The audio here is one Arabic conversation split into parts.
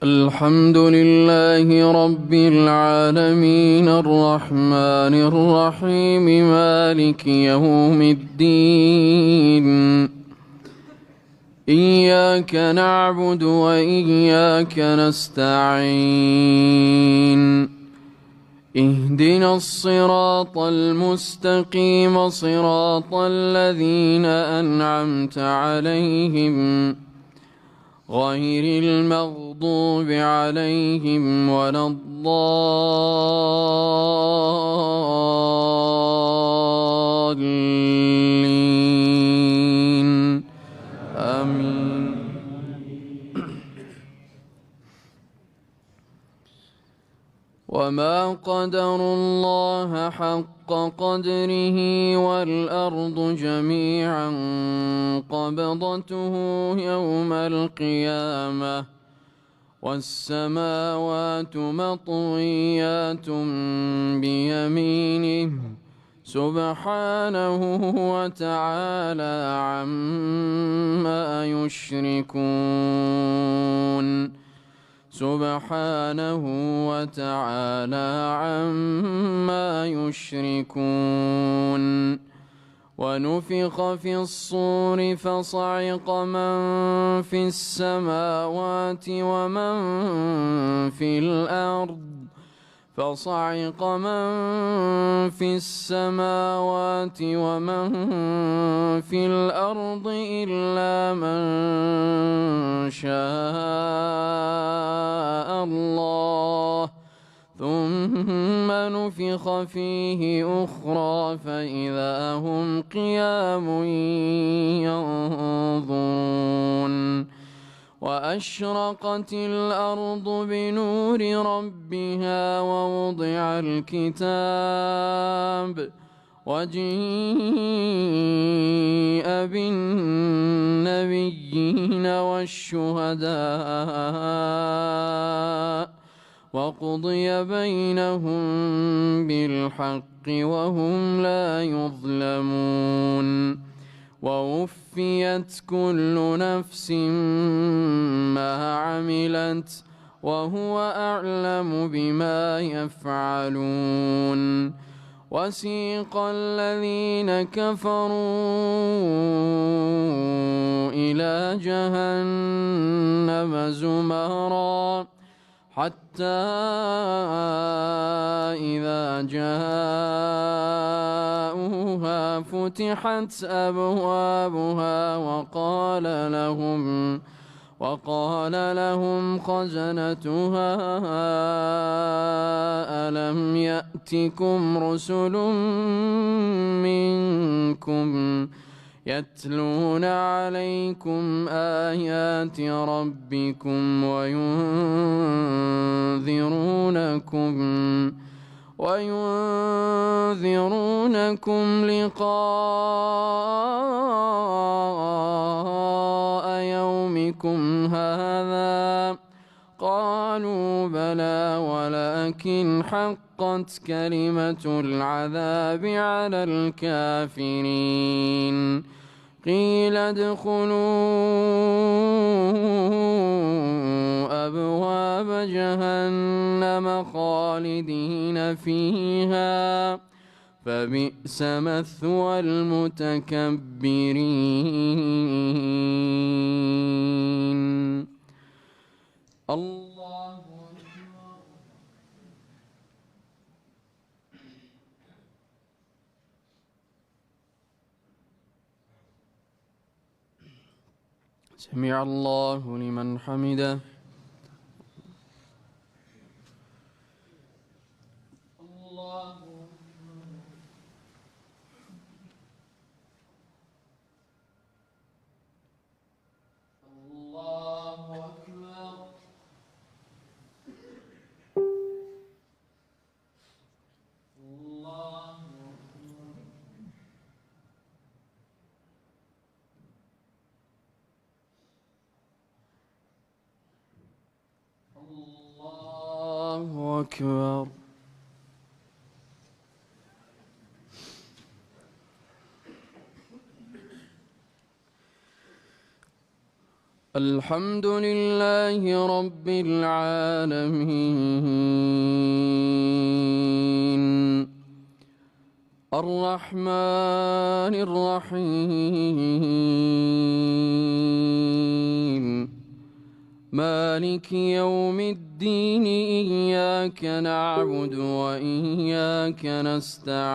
الحمد لله رب العالمين الرحمن الرحيم مالك يوم الدين إياك نعبد وإياك نستعين اهدنا الصراط المستقيم صراط الذين أنعمت عليهم غير المغضوب عليهم ولا الضالين آمين. وما قدروا الله حق قدره والأرض جميعا قبضته يوم القيامة والسماوات مطويات بيمينه سبحانه وتعالى عما يشركون سبحانه وتعالى عما يشركون. ونفخ في الصور فصعق من في السماوات ومن في الأرض فصعق من في السماوات ومن في الأرض إلا من شاء الله ثم نفخ فيه أخرى فإذا هم قيام ينظرون. وأشرقت الأرض بنور ربها ووضع الكتاب وجيء بالنبيين والشهداء وقضي بينهم بالحق وهم لا يظلمون. ووفيت كل نفس ما عملت وهو أعلم بما يفعلون. وسيق الذين كفروا إلى جهنم زمرا حتى إذا جاءوها فتحت أبوابها وقال لهم خزنتها ألم يأتكم رسل منكم يتلون عليكم آيات ربكم وينذرونكم لقاء يومكم هذا قالوا بلى ولكن حقت كلمة العذاب على الكافرين. قيل ادخلوا أبواب جهنم خالدين فيها فبئس مثوى المتكبرين. الله أكبر. سمع الله لمن حمده. الله أكبر. الله أكبر. الحمد لله رب العالمين الرحمن الرحيم مالك يوم الدين إياك نعبد وإياك نستعين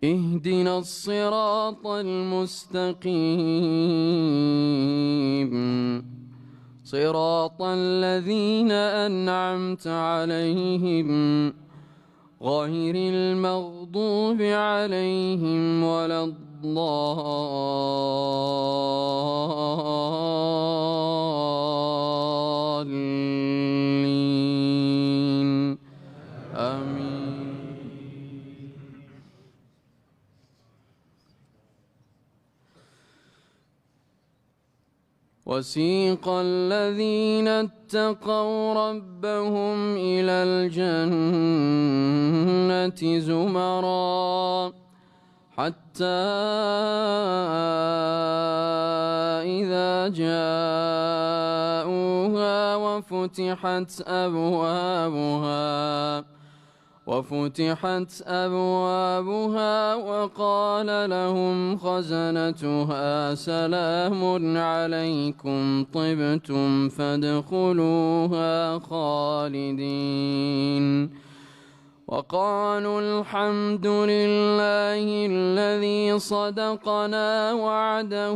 اهدنا الصراط المستقيم صراط الذين أنعمت عليهم غير المغضوب عليهم ولا الضالين آمين. وسيق الذين اتقوا ربهم إلى الجنة زمرا حتى إذا جاءوها وفتحت أبوابها وقال لهم خزنتها سلام عليكم طبتم فادخلوها خالدين وقالوا الحمد لله الذي صدقنا وعده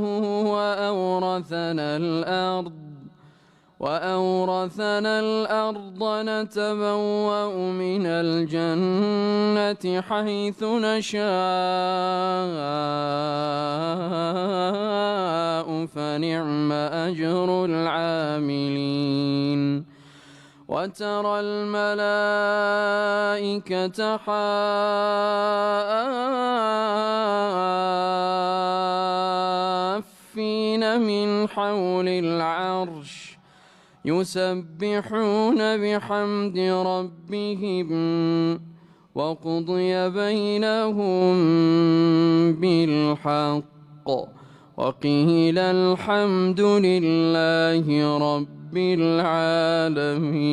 وأورثنا الأرض نتبوأ من الجنة حيث نشاء فنعم أجر العاملين وترى الملائكة حافين من حول العرش يسبحون بحمد ربهم وقضي بينهم بالحق وقيل الحمد لله رب العالمين.